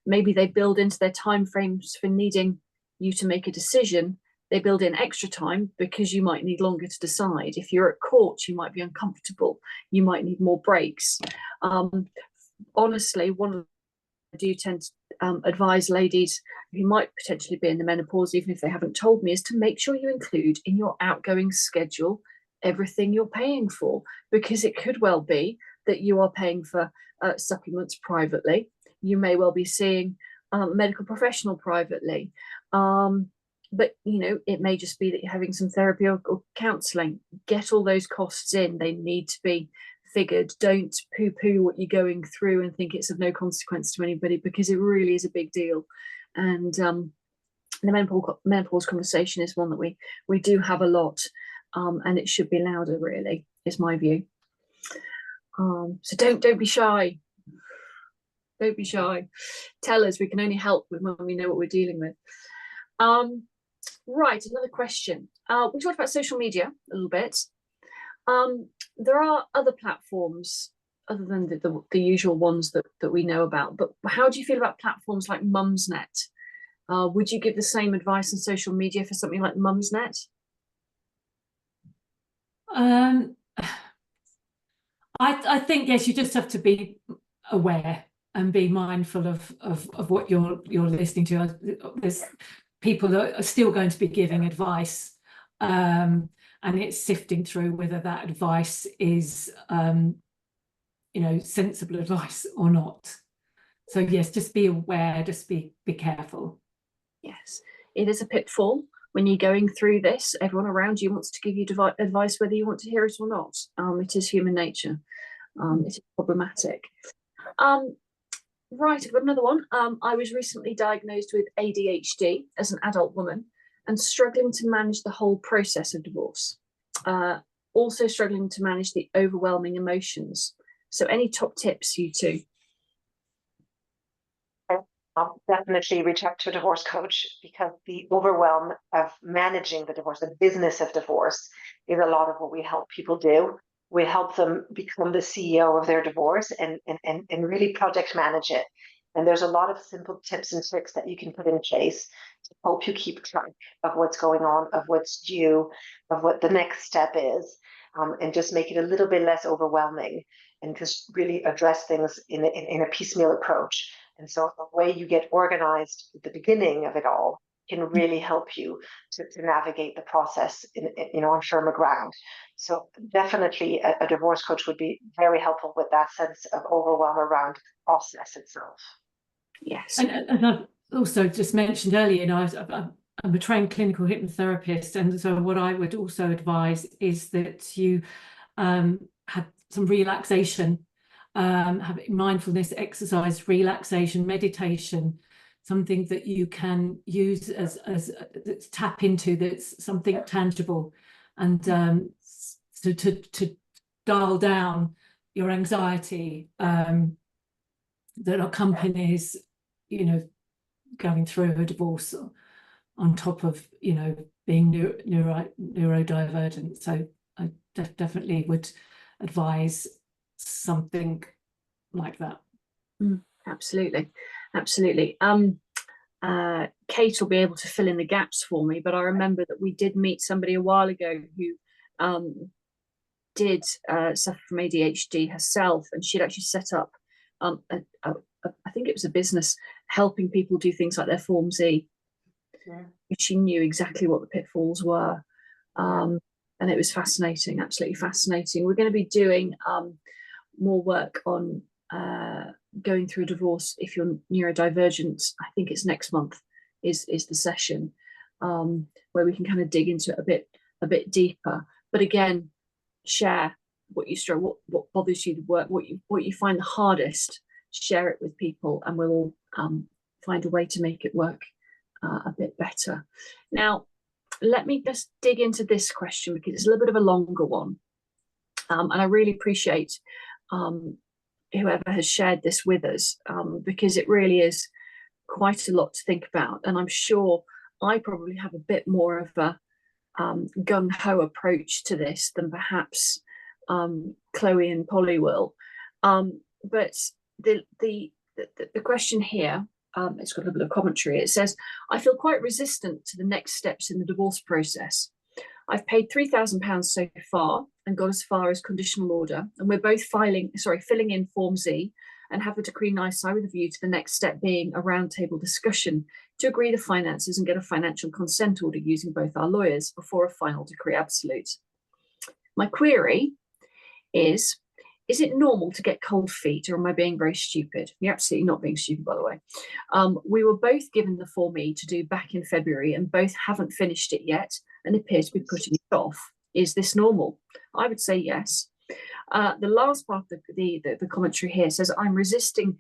Maybe they build into their timeframes for needing you to make a decision. They build in extra time because you might need longer to decide. If you're at court, you might be uncomfortable. You might need more breaks. Honestly, I do tend to advise ladies who might potentially be in the menopause, even if they haven't told me, is to make sure you include in your outgoing schedule everything you're paying for, because it could well be that you are paying for supplements privately. You may well be seeing a medical professional privately. But, it may just be that you're having some therapy or counselling. Get all those costs in. They need to be figured. Don't poo-poo what you're going through and think it's of no consequence to anybody, because it really is a big deal. And the menopause conversation is one that we do have a lot, and it should be louder, really, is my view. So don't be shy. Don't be shy. Tell us. We can only help when we know what we're dealing with. Right, another question. We talked about social media a little bit. There are other platforms other than the usual ones that we know about, but how do you feel about platforms like Mumsnet? Would you give the same advice on social media for something like Mumsnet? I think, yes, you just have to be aware and be mindful of what you're listening to. There's people that are still going to be giving advice, and it's sifting through whether that advice is sensible advice or not. So yes, just be aware, just be careful. Yes, it is a pitfall. when you're going through this, everyone around you wants to give you advice whether you want to hear it or not. It is human nature. It is problematic. Right, I've got another one. I was recently diagnosed with ADHD as an adult woman and struggling to manage the whole process of divorce. Also struggling to manage the overwhelming emotions. So any top tips, you two? I'll definitely reach out to a divorce coach, because the overwhelm of managing the divorce, the business of divorce, is a lot of what we help people do. We help them become the CEO of their divorce and really project manage it. And there's a lot of simple tips and tricks that you can put in place to help you keep track of what's going on, of what's due, of what the next step is, and just make it a little bit less overwhelming, and just really address things in a piecemeal approach. And so the way you get organized at the beginning of it all can really help you to navigate the process on firmer ground. So definitely a divorce coach would be very helpful with that sense of overwhelm around the process itself. Yes. And I've also just mentioned earlier, I'm a trained clinical hypnotherapist, and so what I would also advise is that you have some relaxation, have mindfulness exercise, relaxation, meditation, something that you can use as tap into, that's something tangible, and to dial down your anxiety that accompanies going through a divorce, on top of being neurodivergent. So I definitely would advise something like that. Absolutely. Kate will be able to fill in the gaps for me, but I remember that we did meet somebody a while ago who did suffer from ADHD herself, and she'd actually set up I think it was a business helping people do things like their Form Z. Yeah. She knew exactly what the pitfalls were, and it was fascinating, absolutely fascinating. We're going to be doing more work on going through a divorce if you're neurodivergent. I think it's next month is the session where we can kind of dig into it a bit deeper. But again, share what you struggle, what bothers you, the work, what you find the hardest. Share it with people, and we'll all find a way to make it work a bit better. Now, let me just dig into this question, because it's a little bit of a longer one, and I really appreciate whoever has shared this with us, because it really is quite a lot to think about, and I'm sure I probably have a bit more of a gung-ho approach to this than perhaps Chloe and Polly will, but the question here, it's got a little bit of commentary. It says, I feel quite resistant to the next steps in the divorce process. I've paid £3,000 so far and got as far as conditional order, and we're both filling in Form Z and have a decree nisi with a view to the next step being a roundtable discussion to agree the finances and get a financial consent order using both our lawyers before a final decree absolute. My query is it normal to get cold feet, or am I being very stupid? You're absolutely not being stupid, by the way. We were both given the Form E to do back in February, and both haven't finished it yet and appear to be putting it off. Is this normal? I would say yes. The last part of the commentary here says, I'm resisting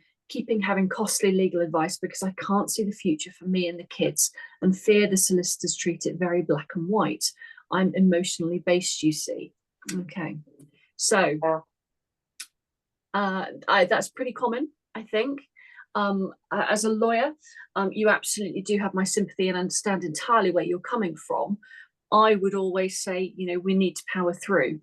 having costly legal advice because I can't see the future for me and the kids, and fear the solicitors treat it very black and white. I'm emotionally based, you see. Okay, so that's pretty common, I think. As a lawyer, you absolutely do have my sympathy and understand entirely where you're coming from. I would always say, we need to power through.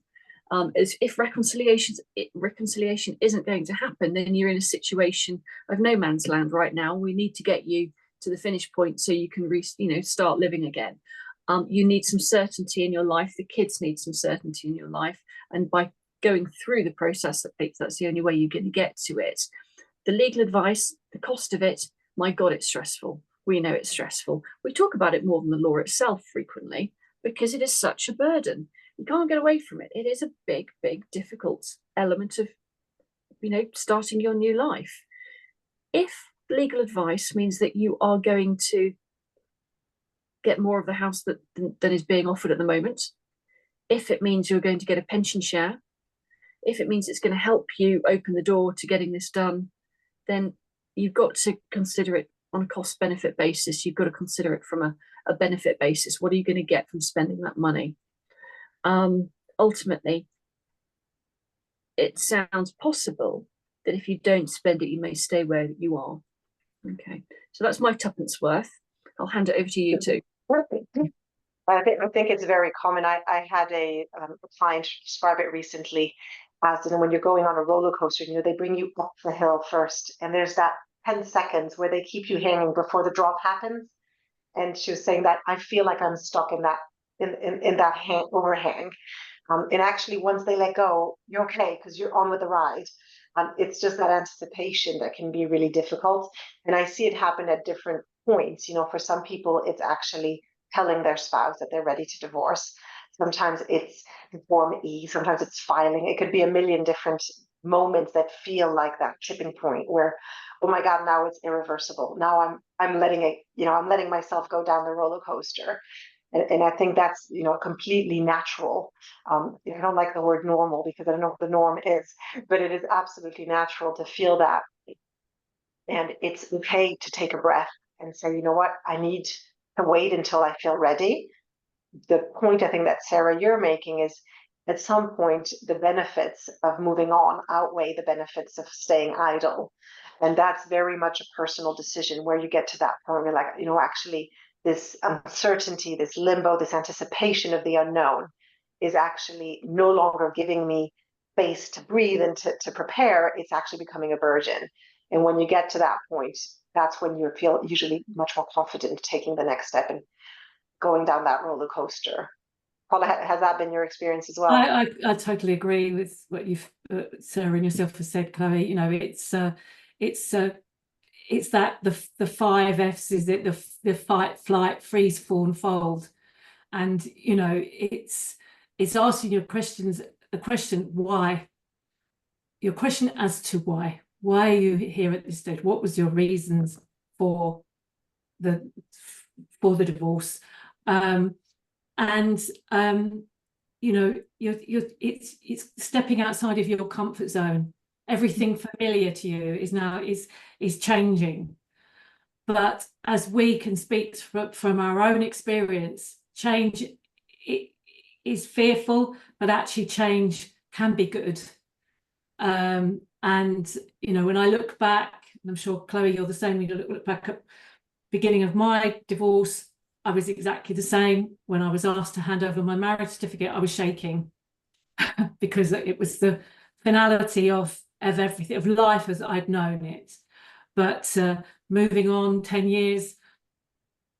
If reconciliation isn't going to happen, then you're in a situation of no man's land right now. We need to get you to the finish point so you can start living again. You need some certainty in your life. The kids need some certainty in your life, and by going through the process, that's the only way you're going to get to it. The legal advice, the cost of it, my God, it's stressful. We know it's stressful. We talk about it more than the law itself frequently because it is such a burden. You can't get away from it. It is a big, big, difficult element of, starting your new life. If legal advice means that you are going to get more of the house than is being offered at the moment, if it means you're going to get a pension share, if it means it's going to help you open the door to getting this done, then you've got to consider it on a cost benefit basis. You've got to consider it from a benefit basis. What are you going to get from spending that money? Ultimately, it sounds possible that if you don't spend it, you may stay where you are. Okay, so that's my tuppence worth. I'll hand it over to you too. I think it's very common. I had a client describe it recently as, you know, when you're going on a roller coaster, you know, they bring you up the hill first, and there's that 10 seconds where they keep you hanging before the drop happens. And she was saying that I feel like I'm stuck in that overhang. And actually, once they let go, you're okay because you're on with the ride. It's just that anticipation that can be really difficult. And I see it happen at different points. You know, for some people, it's actually telling their spouse that they're ready to divorce. Sometimes it's Form E, sometimes it's filing. It could be a million different moments that feel like that tipping point where, oh my God, now it's irreversible. Now I'm letting it, you know, I'm letting myself go down the roller coaster. And I think that's, you know, completely natural. I don't like the word normal because I don't know what the norm is, but it is absolutely natural to feel that. And it's okay to take a breath and say, you know what, I need to wait until I feel ready. The point I think that Sarah, you're making is at some point, the benefits of moving on outweigh the benefits of staying idle. And that's very much a personal decision where you get to that point where, like, you know, actually, this uncertainty, this limbo, this anticipation of the unknown is actually no longer giving me space to breathe and to prepare. It's actually becoming a burden. And when you get to that point, that's when you feel usually much more confident taking the next step and going down that roller coaster. Paula, has that been your experience as well? I totally agree with what you've Sarah and yourself have said, Chloe. You know, it's that the 5 F's, is it the fight, flight, freeze, fall, and fold. And you know, it's asking your questions, the question why, your question as to why are you here at this stage? What was your reasons for the divorce? You know, it's stepping outside of your comfort zone. Everything familiar to you is now is changing. But as we can speak from our own experience, change is fearful, but actually change can be good. And you know, when I look back, and I'm sure Chloe, you're the same. When you look back at beginning of my divorce, I was exactly the same. When I was asked to hand over my marriage certificate, I was shaking because it was the finality of everything, of life as I'd known it. But moving on 10 years,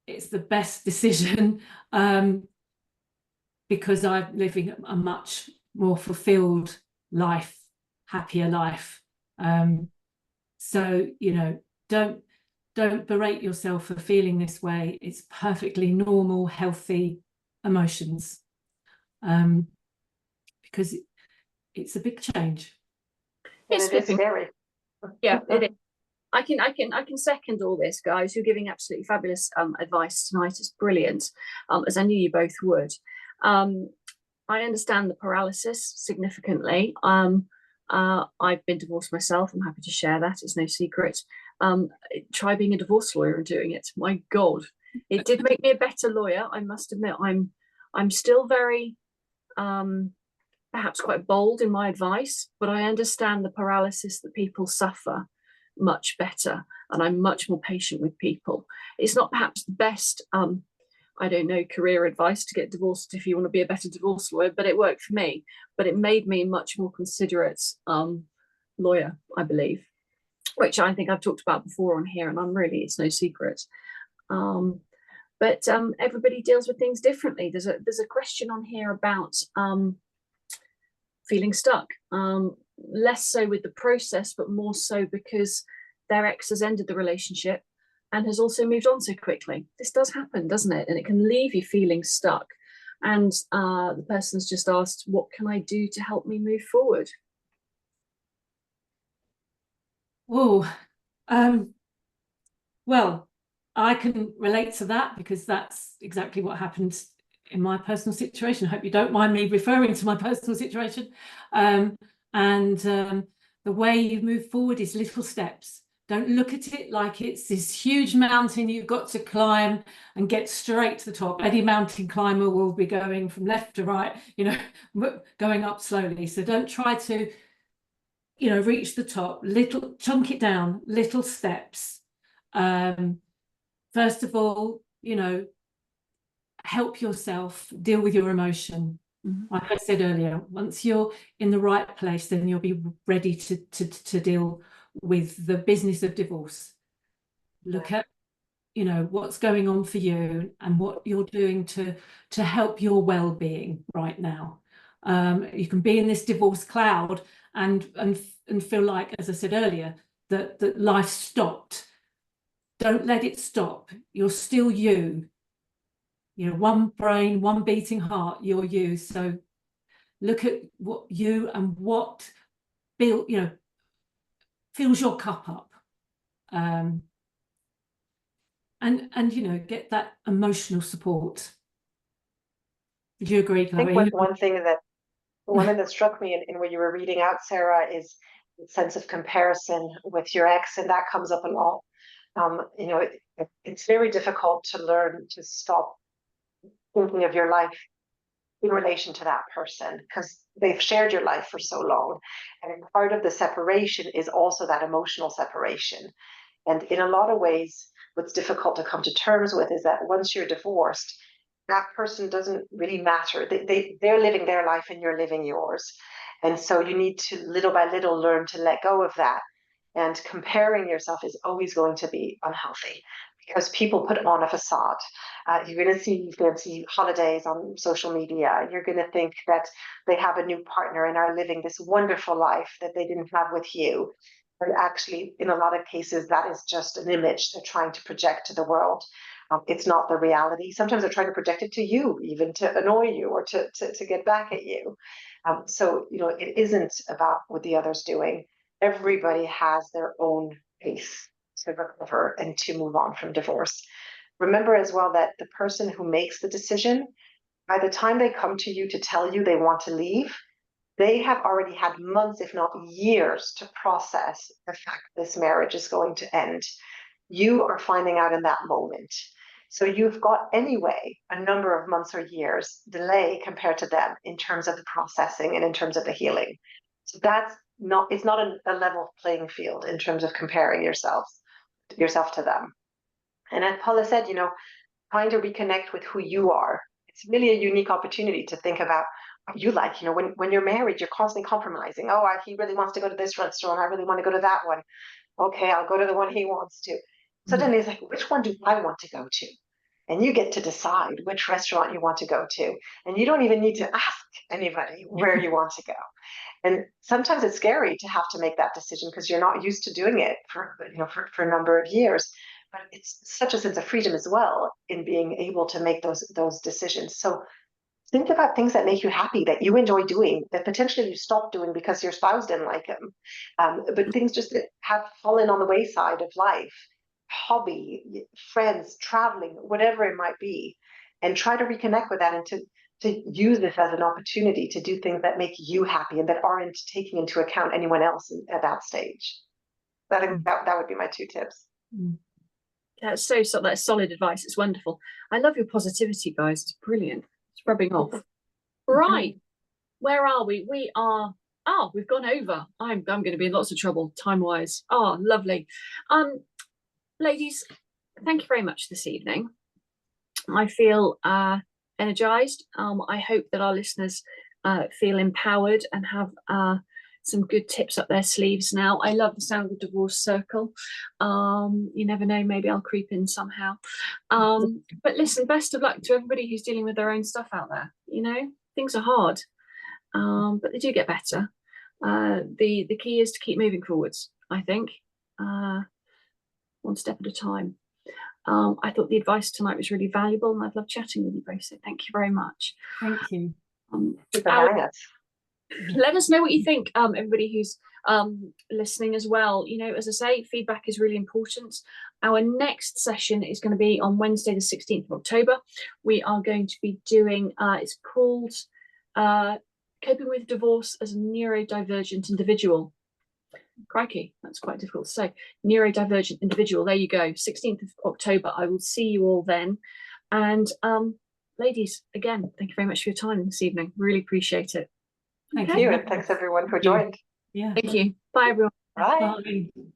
it's the best decision because I'm living a much more fulfilled life, happier life. So, you know, don't berate yourself for feeling this way. It's perfectly normal, healthy emotions, because it's a big change. It's scary. Yeah, it is. I can second all this, guys. You're giving absolutely fabulous advice tonight. It's brilliant, as I knew you both would. I understand the paralysis significantly. I've been divorced myself. I'm happy to share that. It's no secret. Try being a divorce lawyer and doing it. My God, it did make me a better lawyer. I must admit, I'm still very perhaps quite bold in my advice, but I understand the paralysis that people suffer much better, and I'm much more patient with people. It's not perhaps the best I don't know, career advice to get divorced if you want to be a better divorce lawyer, but it worked for me. But it made me a much more considerate lawyer, I believe, which I think I've talked about before on here, and it's no secret. But everybody deals with things differently. There's a question on here about feeling stuck, less so with the process, but more so because their ex has ended the relationship and has also moved on so quickly. This does happen, doesn't it? And it can leave you feeling stuck. And the person's just asked, what can I do to help me move forward? Oh, well, I can relate to that because that's exactly what happened in my personal situation. I hope you don't mind me referring to my personal situation. The way you move forward is little steps. Don't look at it like it's this huge mountain you've got to climb and get straight to the top. Any mountain climber will be going from left to right, you know, going up slowly. So don't try to, you know, reach the top. Little, chunk it down, little steps. First of all, you know, help yourself deal with your emotion. Like I said earlier, once you're in the right place, then you'll be ready to deal with the business of divorce. Look at, you know, what's going on for you and what you're doing to help your well-being right now. You can be in this divorce cloud and feel like, as I said earlier, that life stopped. Don't let it stop. You're still you. You know, one brain, one beating heart, you're you. So look at what you and what you know, fills your cup up. And you know, get that emotional support. Would you agree, Chloe? I think one thing that struck me in what you were reading out, Sarah, is the sense of comparison with your ex, and that comes up a lot. You know, it's very difficult to learn to stop thinking of your life in relation to that person because they've shared your life for so long. And part of the separation is also that emotional separation. And in a lot of ways, what's difficult to come to terms with is that once you're divorced, that person doesn't really matter. They're living their life and you're living yours. And so you need to little by little learn to let go of that. And comparing yourself is always going to be unhealthy because people put on a facade. You're going to see fancy holidays on social media. You're going to think that they have a new partner and are living this wonderful life that they didn't have with you. But actually, in a lot of cases, that is just an image they're trying to project to the world. It's not the reality. Sometimes they're trying to project it to you, even to annoy you or to get back at you. So, you know, it isn't about what the other's doing. Everybody has their own pace to recover and to move on from divorce. Remember as well that the person who makes the decision, by the time they come to you to tell you they want to leave, they have already had months, if not years, to process the fact this marriage is going to end. You are finding out in that moment. So you've got anyway a number of months or years delay compared to them in terms of the processing and in terms of the healing. So it's not a level playing field in terms of comparing yourself to them. And as Paula said, you know, trying to reconnect with who you are. It's really a unique opportunity to think about what you like. You know, when you're married, you're constantly compromising. Oh, he really wants to go to this restaurant. I really want to go to that one. Okay, I'll go to the one he wants to. Suddenly it's like, which one do I want to go to? And you get to decide which restaurant you want to go to. And you don't even need to ask anybody where you want to go. And sometimes it's scary to have to make that decision because you're not used to doing it for a number of years. But it's such a sense of freedom as well in being able to make those decisions. So think about things that make you happy, that you enjoy doing, that potentially you stopped doing because your spouse didn't like them. But things just that have fallen on the wayside of life, hobby, friends, traveling, whatever it might be, and try to reconnect with that and to use this as an opportunity to do things that make you happy and that aren't taking into account anyone else at that stage. That would be my 2 tips. That's that's solid advice. It's wonderful. I love your positivity, guys. It's brilliant. It's rubbing off. Right. Where are we? We are, we've gone over. I'm going to be in lots of trouble time-wise. Oh, lovely. Ladies, thank you very much this evening. I feel energized. I hope that our listeners feel empowered and have some good tips up their sleeves now. I love the sound of the divorce circle. You never know, maybe I'll creep in somehow. But listen, best of luck to everybody who's dealing with their own stuff out there. You know, things are hard, but they do get better. The key is to keep moving forwards, I think, one step at a time. I thought the advice tonight was really valuable and I've loved chatting with you both, so thank you very much. Thank you. Thank you for having us. Let us know what you think, everybody who's listening as well. You know, as I say, feedback is really important. Our next session is going to be on Wednesday, the 16th of October. We are going to be doing, it's called Coping with Divorce as a Neurodivergent Individual. Crikey, that's quite difficult to say. Neurodivergent individual. There you go. 16th of October. I will see you all then. And ladies, again, thank you very much for your time this evening. Really appreciate it. Thank Thank you, and thanks everyone who joined. Yeah. Thank you. Bye, everyone. Bye. Bye.